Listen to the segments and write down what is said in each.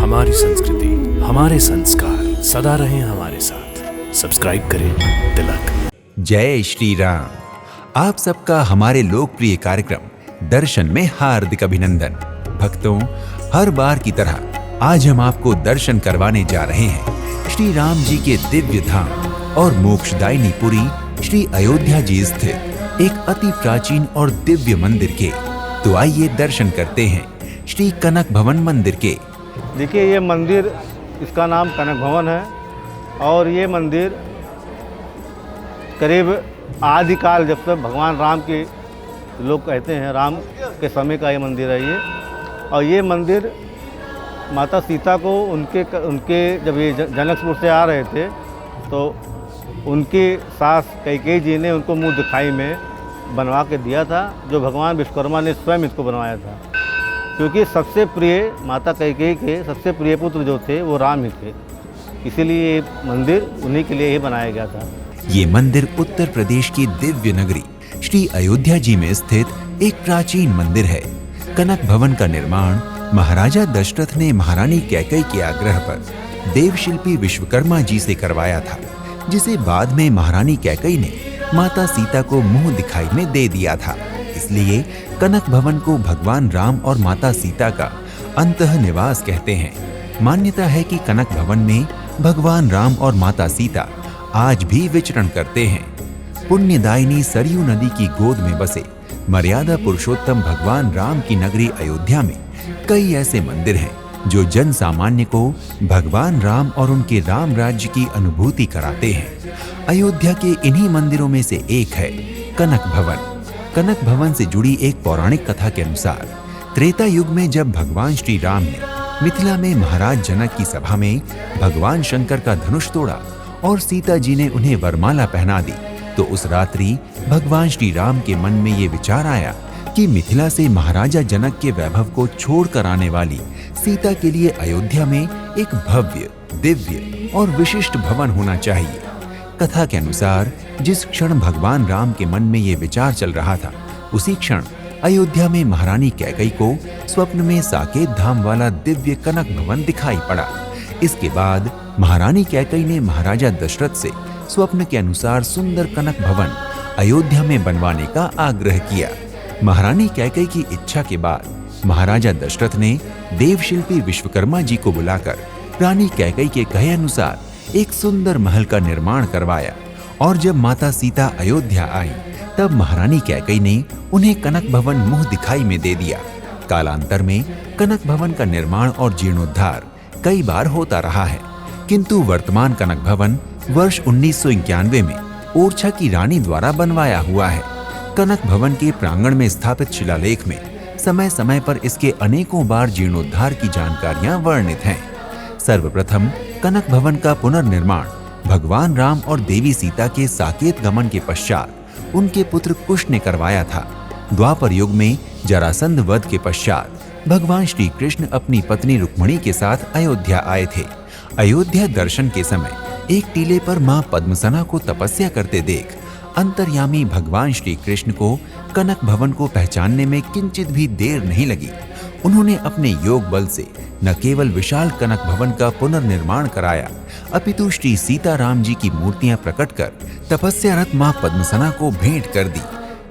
हमारी संस्कृति, हमारे संस्कार सदा रहें हमारे साथ। सब्सक्राइब करें तिलक। जय श्री राम। आप सबका हमारे लोकप्रिय कार्यक्रम दर्शन में हार्दिक अभिनंदन। भक्तों, हर बार की तरह आज हम आपको दर्शन करवाने जा रहे हैं श्री राम जी के दिव्य धाम और मोक्षदायिनी पुरी श्री अयोध्या जी स्थित एक अति प्राचीन और दिव्य मंदिर के। तो आइए दर्शन करते हैं श्री कनक भवन मंदिर के। देखिए, ये मंदिर, इसका नाम कनक भवन है और ये मंदिर करीब आदिकाल, जब तक भगवान राम के, लोग कहते हैं राम के समय का ये मंदिर है ये। और ये मंदिर माता सीता को उनके जब ये जनकपुर से आ रहे थे तो उनकी सास कैकेयी जी ने उनको मुँह दिखाई में बनवा के दिया था, जो भगवान विश्वकर्मा ने स्वयं इसको बनवाया था। क्योंकि सबसे प्रिय, माता कैकेयी के सबसे प्रिय पुत्र जो थे वो राम ही थे, इसीलिए ये मंदिर उन्हीं के लिए ही बनाया गया था। ये मंदिर उत्तर प्रदेश की दिव्य नगरी श्री अयोध्या जी में स्थित एक प्राचीन मंदिर है। कनक भवन का निर्माण महाराजा दशरथ ने महारानी कैकेयी के आग्रह पर देवशिल्पी विश्वकर्मा जी से करवाया था, जिसे बाद में महारानी कैकेयी ने माता सीता को मुंह दिखाई में दे दिया था। इसलिए कनक भवन को भगवान राम और माता सीता का अंतः निवास कहते हैं। मान्यता है कि कनक भवन में भगवान राम और माता सीता आज भी विचरण करते हैं। पुण्यदायिनी सरयू नदी की गोद में बसे मर्यादा पुरुषोत्तम भगवान राम की नगरी अयोध्या में कई ऐसे मंदिर हैं जो जन सामान्य को भगवान राम और उनके राम राज्य की अनुभूति कराते हैं। अयोध्या के इन्हीं मंदिरों में से एक है कनक भवन। कनक भवन से जुड़ी एक पौराणिक कथा के अनुसार त्रेता युग में जब भगवान श्री राम ने मिथिला में महाराज जनक की सभा में भगवान शंकर का धनुष तोड़ा और सीता जी ने उन्हें वरमाला पहना दी, तो उस रात्रि भगवान श्री राम के मन में ये विचार आया कि मिथिला से महाराजा जनक के वैभव को छोड़कर आने वाली सीता के लिए अयोध्या में एक भव्य, दिव्य और विशिष्ट भवन होना चाहिए। कथा के अनुसार जिस क्षण भगवान राम के मन में ये विचार चल रहा था, उसी क्षण अयोध्या में महारानी कैकेयी को स्वप्न में साकेत धाम वाला दिव्य कनक भवन दिखाई पड़ा। इसके बाद महारानी कैकेयी ने महाराजा दशरथ से स्वप्न के अनुसार सुंदर कनक भवन अयोध्या में बनवाने का आग्रह किया। महारानी कैकेयी की इच्छा के बाद महाराजा दशरथ ने देवशिल्पी विश्वकर्मा जी को बुलाकर रानी कैकेयी के कहे अनुसार एक सुंदर महल का निर्माण करवाया। और जब माता सीता अयोध्या आई, तब महारानी कैकेयी ने उन्हें कनक भवन मुंह दिखाई में दे दिया। कालांतर में कनक भवन का निर्माण और जीर्णोद्धार कई बार होता रहा है, किंतु वर्तमान कनक भवन वर्ष 1991 में ओरछा की रानी द्वारा बनवाया हुआ है। कनक भवन के प्रांगण में स्थापित शिलालेख में समय समय पर इसके अनेकों बार जीर्णोद्धार की जानकारियां वर्णित हैं। सर्वप्रथम कनक भवन का पुनर्निर्माण भगवान राम और देवी सीता के साकेत गमन के पश्चात उनके पुत्र कुश ने करवाया था। द्वापर युग में जरासंध वध के पश्चात भगवान श्री कृष्ण अपनी पत्नी रुक्मिणी के साथ अयोध्या आए थे। अयोध्या दर्शन के समय एक टीले पर मां पद्मसना को तपस्या करते देख अंतर्यामी भगवान श्री कृष्ण को कनक भवन को पहचानने में किंचित भी देर नहीं लगी। उन्होंने अपने योग बल से न केवल विशाल कनक भवन का पुनर्निर्माण कराया, अपितु श्री सीताराम जी की मूर्तियां प्रकट कर तपस्यारत मां पद्मसना को भेंट कर दी।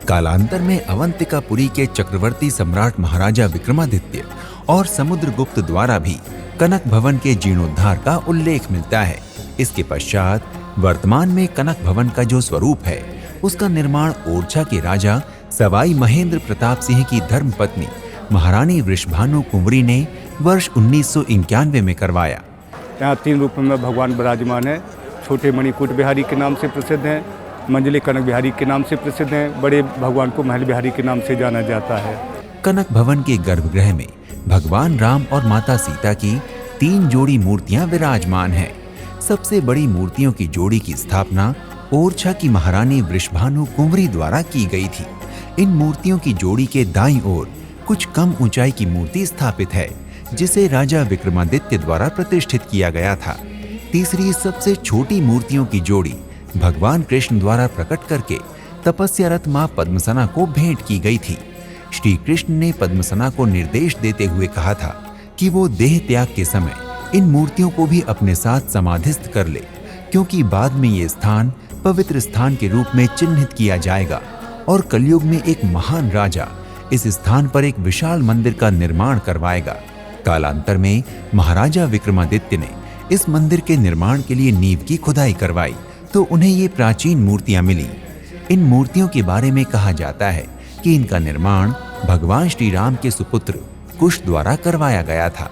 कालांतर में अवंतिकापुरी के चक्रवर्ती सम्राट महाराजा विक्रमादित्य और समुद्रगुप्त द्वारा भी कनक भवन के जीर्णोद्धार का उल्लेख मिलता है। इसके पश्चात वर्तमान में कनक भवन का जो स्वरूप है, उसका निर्माण ओरछा के राजा सवाई महेंद्र प्रताप सिंह की धर्मपत्नी महारानी वृषभानु कुंवरी ने वर्ष 1991 में करवाया। यहाँ 3 रूप में भगवान विराजमान है। छोटे मणिकूट बिहारी के नाम से प्रसिद्ध हैं, मंझले कनक बिहारी के नाम से प्रसिद्ध हैं, बड़े भगवान को महल बिहारी के नाम से जाना जाता है। कनक भवन के गर्भगृह में भगवान राम और माता सीता की 3 जोड़ी मूर्तियां विराजमान हैं। सबसे बड़ी मूर्तियों की जोड़ी की स्थापना ओरछा की महारानी वृषभानु कुंवरी द्वारा की गई थी। इन मूर्तियों की जोड़ी के दाईं ओर कुछ कम ऊंचाई की मूर्ति स्थापित है, जिसे राजा विक्रमादित्य द्वारा प्रतिष्ठित किया गया था। तीसरी सबसे छोटी मूर्तियों की जोड़ी भगवान कृष्ण द्वारा प्रकट करके तपस्यारत मां पद्मसना को भेंट की गई थी। श्री कृष्ण ने पद्मसना को निर्देश देते हुए कहा था कि वो देह त्याग के समय इन मूर्तियों को भी अपने साथ समाधिस्थ कर ले, क्योंकि बाद में ये स्थान पवित्र स्थान के रूप में चिन्हित किया जाएगा और कलयुग में एक महान राजा इस स्थान पर एक विशाल मंदिर का निर्माण करवाएगा। कालांतर में महाराजा विक्रमादित्य ने इस मंदिर के निर्माण के लिए नींव की खुदाई करवाई तो उन्हें ये प्राचीन मूर्तियां मिली। इन मूर्तियों के बारे में कहा जाता है कि इनका निर्माण भगवान श्री राम के सुपुत्र कुश द्वारा करवाया गया था।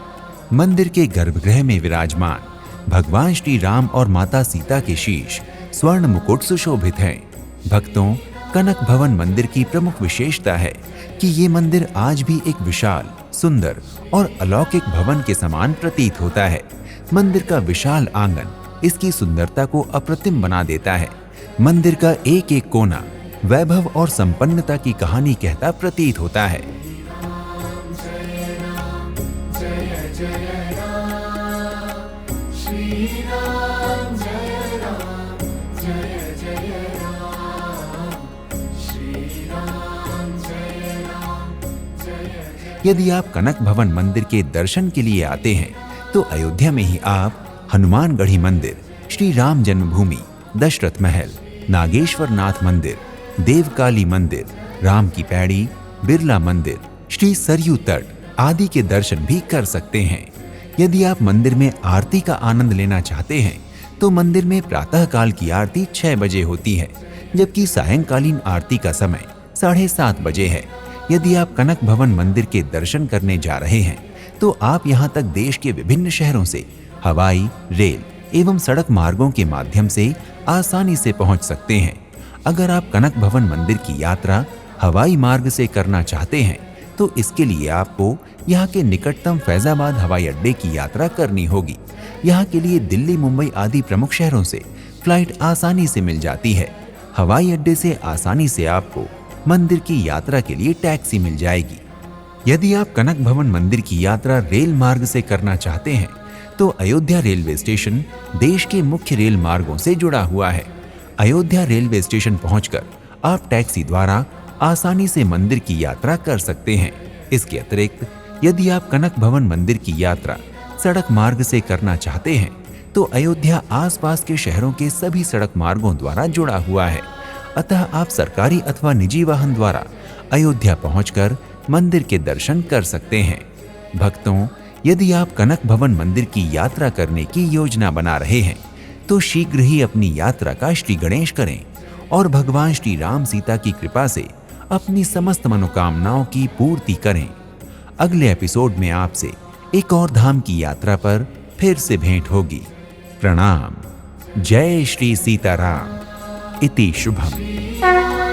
मंदिर के गर्भगृह में विराजमान भगवान श्री राम और माता सीता के शीश स्वर्ण मुकुट सुशोभित हैं। भक्तों, कनक भवन मंदिर की प्रमुख विशेषता है कि ये मंदिर आज भी एक विशाल, सुंदर और अलौकिक भवन के समान प्रतीत होता है। मंदिर का विशाल आंगन इसकी सुंदरता को अप्रतिम बना देता है। मंदिर का एक एक कोना वैभव और संपन्नता की कहानी कहता प्रतीत होता है। यदि आप कनक भवन मंदिर के दर्शन के लिए आते हैं तो अयोध्या में ही आप हनुमानगढ़ी मंदिर, श्री राम जन्मभूमि, दशरथ महल, नागेश्वर नाथ मंदिर, देवकाली मंदिर, राम की पैड़ी, बिरला मंदिर, श्री सरयू तट आदि के दर्शन भी कर सकते हैं। यदि आप मंदिर में आरती का आनंद लेना चाहते हैं तो मंदिर में प्रातः काल की आरती 6 बजे होती है, जबकि सायंकालीन आरती का समय 7:30 बजे है। यदि आप कनक भवन मंदिर के दर्शन करने जा रहे हैं तो आप यहाँ तक देश के विभिन्न शहरों से हवाई, रेल एवं सड़क मार्गों के माध्यम से आसानी से पहुँच सकते हैं। अगर आप कनक भवन मंदिर की यात्रा हवाई मार्ग से करना चाहते हैं तो इसके लिए आपको यहाँ के निकटतम फैजाबाद हवाई अड्डे की यात्रा करनी होगी। यहाँ के लिए दिल्ली, मुंबई आदि प्रमुख शहरों से फ्लाइट आसानी से मिल जाती है। हवाई अड्डे से आसानी से आपको मंदिर की यात्रा के लिए टैक्सी मिल जाएगी। यदि आप कनक भवन मंदिर की यात्रा रेल मार्ग से करना चाहते हैं तो अयोध्या रेलवे स्टेशन देश के मुख्य रेल मार्गों से जुड़ा हुआ है। अयोध्या रेलवे स्टेशन पहुंचकर आप टैक्सी द्वारा आसानी से मंदिर की यात्रा कर सकते हैं। इसके अतिरिक्त यदि आप कनक भवन मंदिर की यात्रा सड़क मार्ग से करना चाहते हैं तो अयोध्या आसपास के शहरों के सभी सड़क मार्गों द्वारा जुड़ा हुआ है। अतः आप सरकारी अथवा निजी वाहन द्वारा अयोध्या पहुंचकर मंदिर के दर्शन कर सकते हैं। भक्तों, यदि आप कनक भवन मंदिर की यात्रा करने की योजना बना रहे हैं तो शीघ्र ही अपनी यात्रा का श्री गणेश करें और भगवान श्री राम सीता की कृपा से अपनी समस्त मनोकामनाओं की पूर्ति करें। अगले एपिसोड में आपसे एक और धाम की यात्रा पर फिर से भेंट होगी। प्रणाम। जय श्री सीताराम। इति शुभम।